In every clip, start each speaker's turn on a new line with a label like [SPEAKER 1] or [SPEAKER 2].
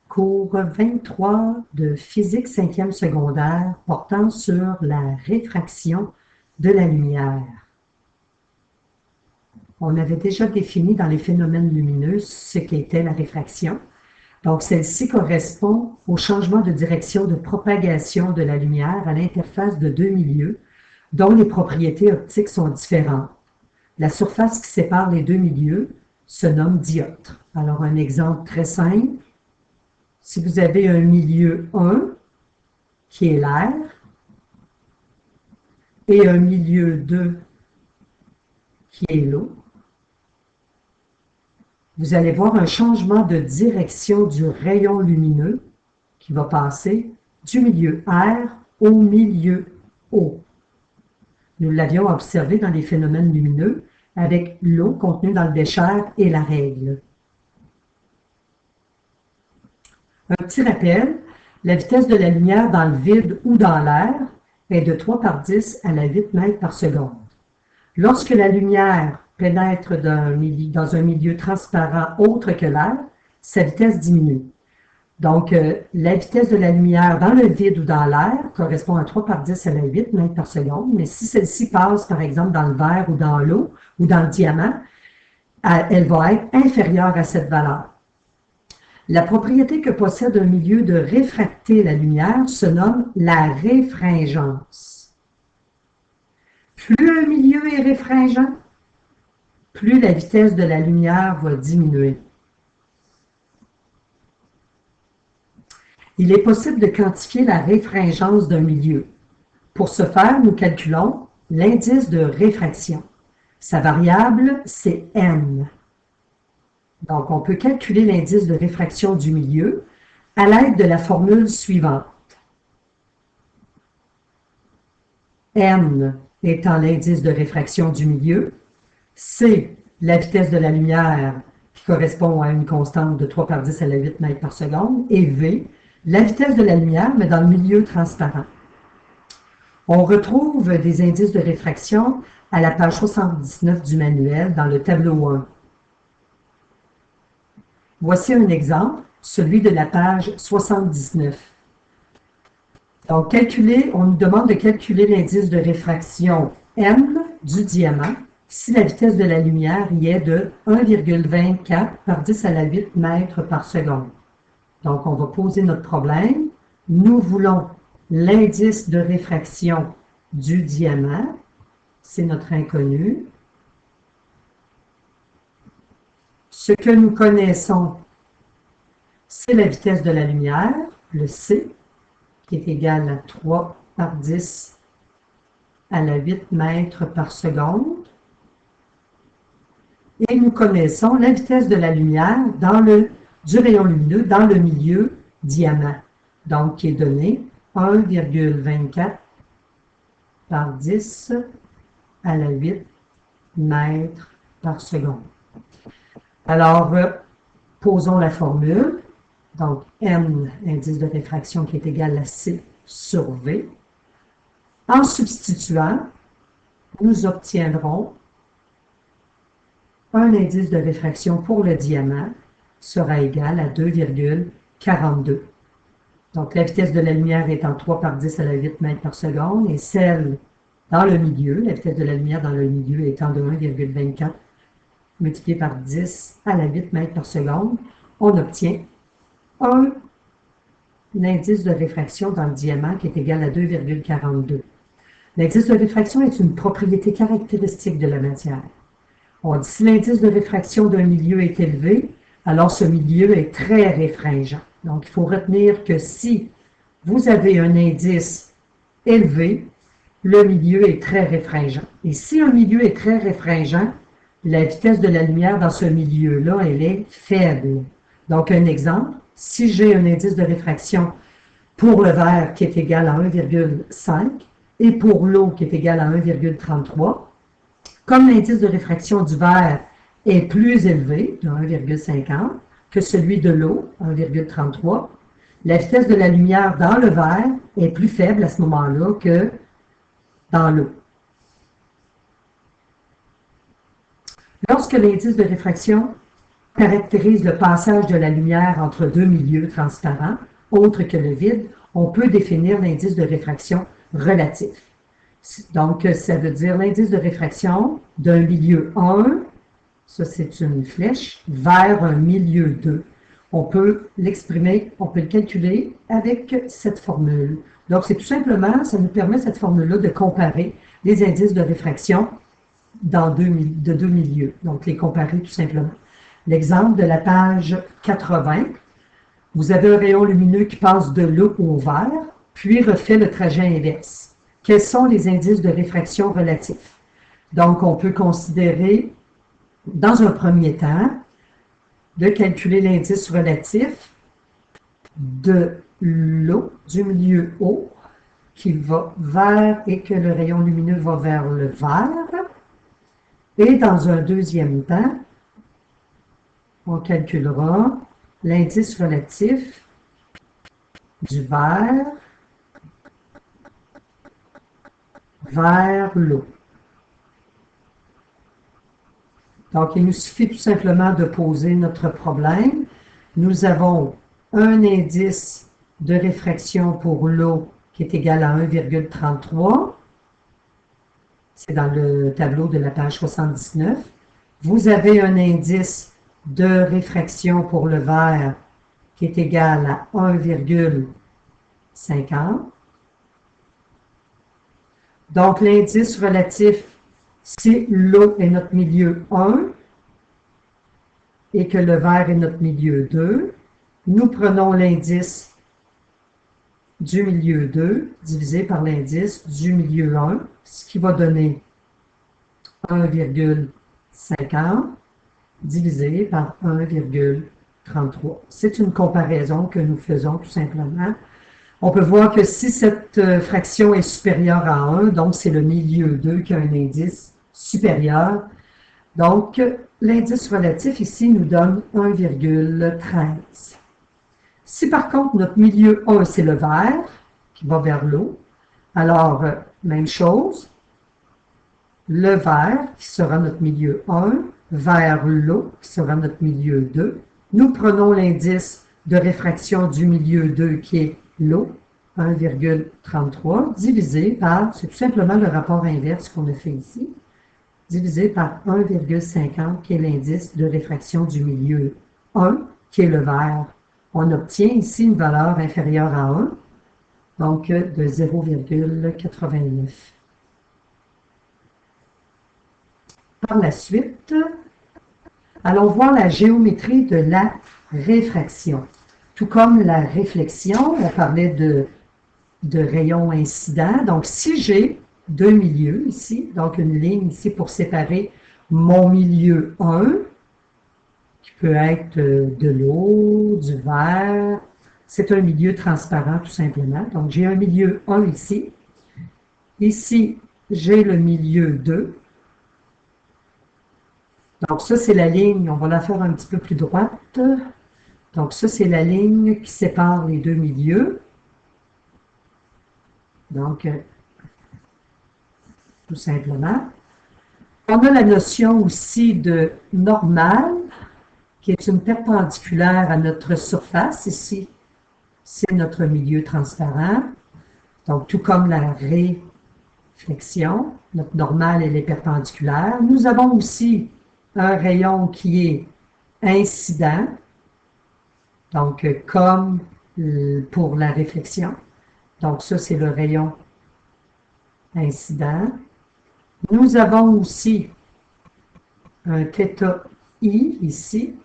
[SPEAKER 1] Cours 23 de physique 5e secondaire portant sur la réfraction de la lumière. On avait déjà défini dans les phénomènes lumineux ce qu'était la réfraction. Donc, celle-ci correspond au changement de direction de propagation de la lumière à l'interface de deux milieux dont les propriétés optiques sont différentes. La surface qui sépare les deux milieux se nomme dioptre. Alors, un exemple très simple. Si vous avez un milieu 1, qui est l'air, et un milieu 2, qui est l'eau, vous allez voir un changement de direction du rayon lumineux qui va passer du milieu air au milieu eau. Nous l'avions observé dans les phénomènes lumineux avec l'eau contenue dans le bécher et la règle. Un petit rappel, la vitesse de la lumière dans le vide ou dans l'air est de 3 par 10 à la 8 mètres par seconde. Lorsque la lumière pénètre dans un milieu transparent autre que l'air, sa vitesse diminue. Donc, la vitesse de la lumière dans le vide ou dans l'air correspond à 3 par 10 à la 8 mètres par seconde, mais si celle-ci passe, par exemple, dans le verre ou dans l'eau ou dans le diamant, elle va être inférieure à cette valeur. La propriété que possède un milieu de réfracter la lumière se nomme la réfringence. Plus un milieu est réfringent, plus la vitesse de la lumière va diminuer. Il est possible de quantifier la réfringence d'un milieu. Pour ce faire, nous calculons l'indice de réfraction. Sa variable, c'est n. Donc, on peut calculer l'indice de réfraction du milieu à l'aide de la formule suivante. N étant l'indice de réfraction du milieu, C, la vitesse de la lumière qui correspond à une constante de 3 par 10 à la 8 mètres par seconde, et V, la vitesse de la lumière, mais dans le milieu transparent. On retrouve des indices de réfraction à la page 79 du manuel dans le tableau 1. Voici un exemple, celui de la page 79. Donc, on nous demande de calculer l'indice de réfraction M du diamant si la vitesse de la lumière y est de 1,24 par 10 à la 8 mètres par seconde. Donc, on va poser notre problème. Nous voulons l'indice de réfraction du diamant. C'est notre inconnu. Ce que nous connaissons, c'est la vitesse de la lumière, le C, qui est égal à 3 par 10 à la 8 mètres par seconde. Et nous connaissons la vitesse de la lumière du rayon lumineux dans le milieu diamant, donc qui est donné 1,24 par 10 à la 8 mètres par seconde. Alors, posons la formule. Donc, M, indice de réfraction qui est égal à C sur V. En substituant, nous obtiendrons un indice de réfraction pour le diamant sera égal à 2,42. Donc, la vitesse de la lumière étant 3 par 10 à la 8 mètres par seconde et celle dans le milieu, la vitesse de la lumière dans le milieu étant de 1,24 multiplié par 10 à la 8 mètres par seconde, on obtient un indice de réfraction dans le diamant qui est égal à 2,42. L'indice de réfraction est une propriété caractéristique de la matière. On dit si l'indice de réfraction d'un milieu est élevé, alors ce milieu est très réfringent. Donc, il faut retenir que si vous avez un indice élevé, le milieu est très réfringent. Et si un milieu est très réfringent, la vitesse de la lumière dans ce milieu-là, elle est faible. Donc, un exemple, si j'ai un indice de réfraction pour le verre qui est égal à 1,5 et pour l'eau qui est égal à 1,33, comme l'indice de réfraction du verre est plus élevé, de 1,50, que celui de l'eau, 1,33, la vitesse de la lumière dans le verre est plus faible à ce moment-là que dans l'eau. Lorsque l'indice de réfraction caractérise le passage de la lumière entre deux milieux transparents, autres que le vide, on peut définir l'indice de réfraction relatif. Donc, ça veut dire l'indice de réfraction d'un milieu 1, ça c'est une flèche, vers un milieu 2. On peut l'exprimer, on peut le calculer avec cette formule. Donc, c'est tout simplement, ça nous permet cette formule-là de comparer les indices de réfraction de deux milieux. Donc, les comparer tout simplement. L'exemple de la page 80, vous avez un rayon lumineux qui passe de l'eau au vert, puis refait le trajet inverse. Quels sont les indices de réfraction relatifs? Donc, on peut considérer, dans un premier temps, de calculer l'indice relatif de l'eau du milieu haut qui va vers et que le rayon lumineux va vers le vert. Et dans un deuxième temps, on calculera l'indice relatif du vert vers l'eau. Donc, il nous suffit tout simplement de poser notre problème. Nous avons un indice de réfraction pour l'eau qui est égal à 1,33. C'est dans le tableau de la page 79. Vous avez un indice de réfraction pour le verre qui est égal à 1,50. Donc, l'indice relatif, si l'eau est notre milieu 1 et que le verre est notre milieu 2, nous prenons l'indice du milieu 2 divisé par l'indice du milieu 1, ce qui va donner 1,50 divisé par 1,33. C'est une comparaison que nous faisons tout simplement. On peut voir que si cette fraction est supérieure à 1, donc c'est le milieu 2 qui a un indice supérieur. Donc, l'indice relatif ici nous donne 1,13. Si par contre notre milieu 1, c'est le vert, qui va vers l'eau, alors, même chose, le vert, qui sera notre milieu 1, vers l'eau, qui sera notre milieu 2. Nous prenons l'indice de réfraction du milieu 2, qui est l'eau, 1,33, divisé par, c'est tout simplement le rapport inverse qu'on a fait ici, divisé par 1,50, qui est l'indice de réfraction du milieu 1, qui est le vert. On obtient ici une valeur inférieure à 1, donc de 0,89. Par la suite, allons voir la géométrie de la réfraction. Tout comme la réflexion, on parlait de rayons incidents. Donc, si j'ai deux milieux ici, donc une ligne ici pour séparer mon milieu 1, qui peut être de l'eau, du verre, c'est un milieu transparent tout simplement. Donc, j'ai un milieu 1 ici. Ici, j'ai le milieu 2. Donc, ça, c'est la ligne. On va la faire un petit peu plus droite. Donc, ça, c'est la ligne qui sépare les deux milieux. Donc, tout simplement. On a la notion aussi de normale, qui est une perpendiculaire à notre surface. Ici, c'est notre milieu transparent. Donc, tout comme la réflexion, notre normale, elle est perpendiculaire. Nous avons aussi un rayon qui est incident, donc comme pour la réflexion. Donc, ça, c'est le rayon incident. Nous avons aussi un θ I ici,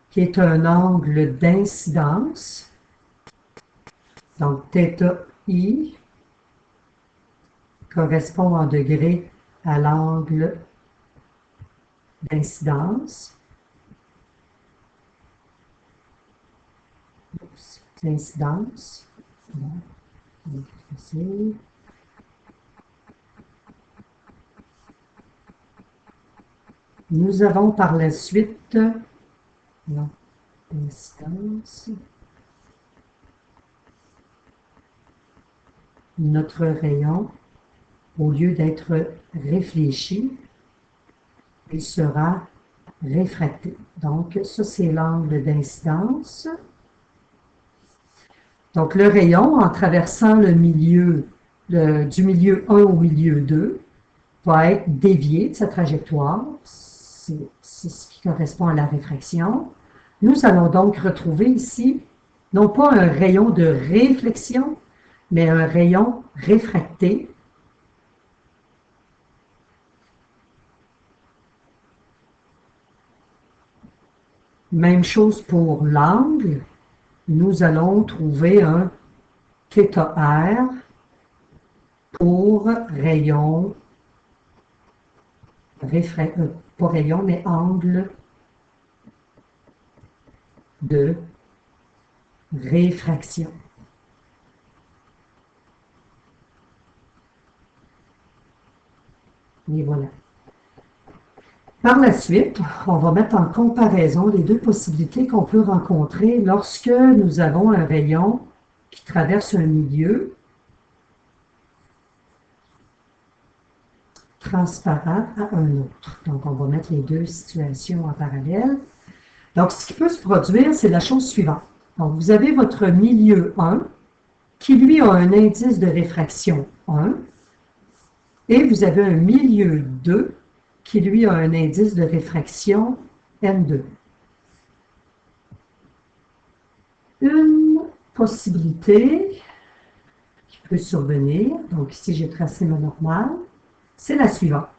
[SPEAKER 1] qui est un angle d'incidence. Donc, θ I correspond en degrés à l'angle d'incidence. L'incidence. Nous avons par la suite l'incidence. Notre rayon, au lieu d'être réfléchi, il sera réfracté. Donc, ça, c'est l'angle d'incidence. Donc, le rayon, en traversant le milieu, du milieu 1 au milieu 2, va être dévié de sa trajectoire. C'est ce qui correspond à la réfraction. Nous allons donc retrouver ici, non pas un rayon de réflexion, mais un rayon réfracté. Même chose pour l'angle. Nous allons trouver un θr pour rayon, pas rayon, mais angle de réfraction. Et voilà. Par la suite, on va mettre en comparaison les deux possibilités qu'on peut rencontrer lorsque nous avons un rayon qui traverse un milieu transparent à un autre. Donc, on va mettre les deux situations en parallèle. Donc, ce qui peut se produire, c'est la chose suivante. Donc, vous avez votre milieu 1 qui, lui, a un indice de réfraction 1 et vous avez un milieu 2 qui, lui, a un indice de réfraction N2. Une possibilité qui peut survenir, donc ici j'ai tracé ma normale, c'est la suivante.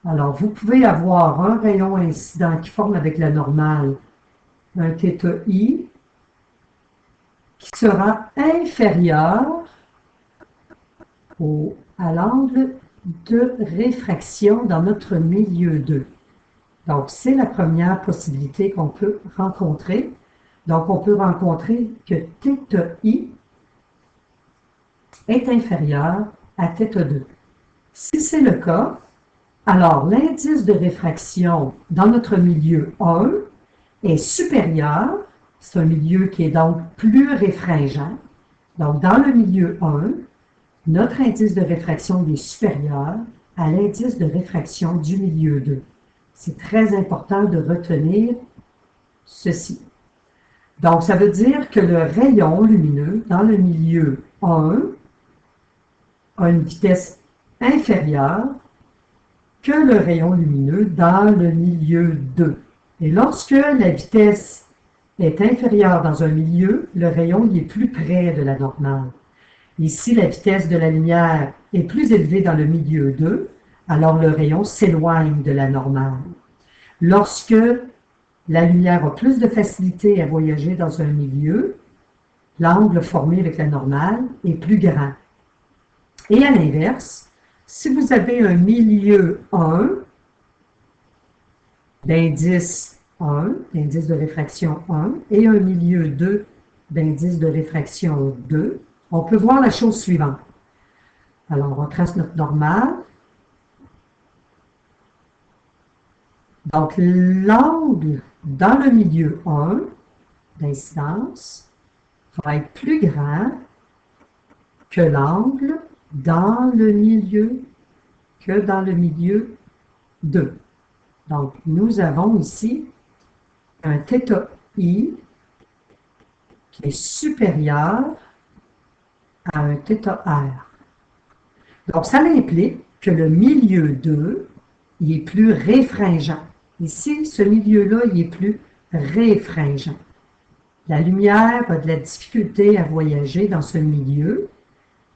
[SPEAKER 1] Alors, vous pouvez avoir un rayon incident qui forme avec la normale un θi qui sera inférieur à l'angle de réfraction dans notre milieu 2. Donc, c'est la première possibilité qu'on peut rencontrer. Donc, on peut rencontrer que θi est inférieur à θ2. Si c'est le cas, alors l'indice de réfraction dans notre milieu 1 est supérieur, c'est un milieu qui est donc plus réfringent. Donc, dans le milieu 1, notre indice de réfraction est supérieur à l'indice de réfraction du milieu 2. C'est très important de retenir ceci. Donc, ça veut dire que le rayon lumineux dans le milieu 1 a une vitesse inférieure que le rayon lumineux dans le milieu 2. Et lorsque la vitesse est inférieure dans un milieu, le rayon est plus près de la normale. Ici, la vitesse de la lumière est plus élevée dans le milieu 2, alors le rayon s'éloigne de la normale. Lorsque la lumière a plus de facilité à voyager dans un milieu, l'angle formé avec la normale est plus grand. Et à l'inverse, si vous avez un milieu 1, d'indice 1, d'indice de réfraction 1, et un milieu 2, d'indice de réfraction 2, on peut voir la chose suivante. Alors, on trace notre normale. Donc, l'angle dans le milieu 1 d'incidence va être plus grand que l'angle dans le milieu 2. Donc, nous avons ici un θi qui est supérieur à un θr. Donc, ça implique que le milieu 2, il est plus réfringent. Ici, ce milieu-là, il est plus réfringent. La lumière a de la difficulté à voyager dans ce milieu,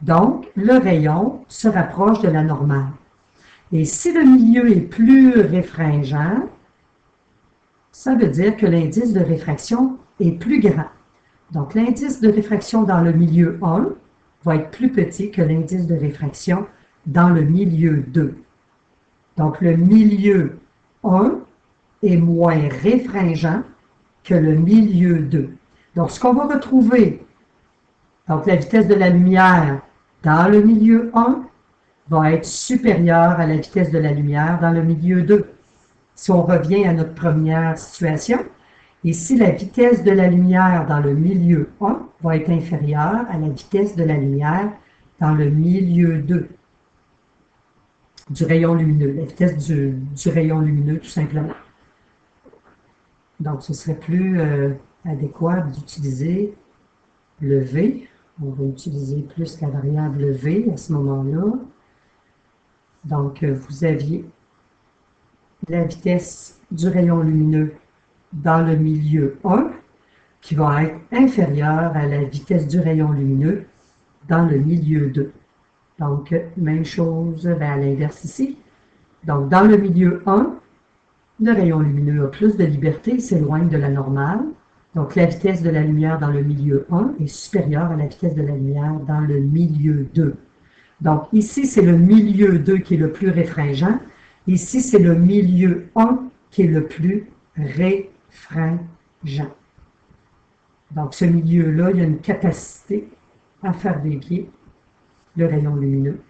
[SPEAKER 1] donc le rayon se rapproche de la normale. Et si le milieu est plus réfringent, ça veut dire que l'indice de réfraction est plus grand. Donc, l'indice de réfraction dans le milieu 1 va être plus petit que l'indice de réfraction dans le milieu 2. Donc, le milieu 1 est moins réfringent que le milieu 2. Donc, ce qu'on va retrouver, donc la vitesse de la lumière dans le milieu 1 va être supérieure à la vitesse de la lumière dans le milieu 2. Si on revient à notre première situation, ici, la vitesse de la lumière dans le milieu 1 va être inférieure à la vitesse de la lumière dans le milieu 2 du rayon lumineux, la vitesse du rayon lumineux, tout simplement. Donc, ce serait plus adéquat d'utiliser le V. On va utiliser plus la variable V à ce moment-là. Donc, vous aviez la vitesse du rayon lumineux dans le milieu 1 qui va être inférieure à la vitesse du rayon lumineux dans le milieu 2. Donc, même chose à l'inverse ici. Donc, dans le milieu 1, le rayon lumineux a plus de liberté, il s'éloigne de la normale. Donc, la vitesse de la lumière dans le milieu 1 est supérieure à la vitesse de la lumière dans le milieu 2. Donc, ici, c'est le milieu 2 qui est le plus réfringent. Ici, c'est le milieu 1 qui est le plus réfringent. Donc, ce milieu-là, il y a une capacité à faire dévier le rayon lumineux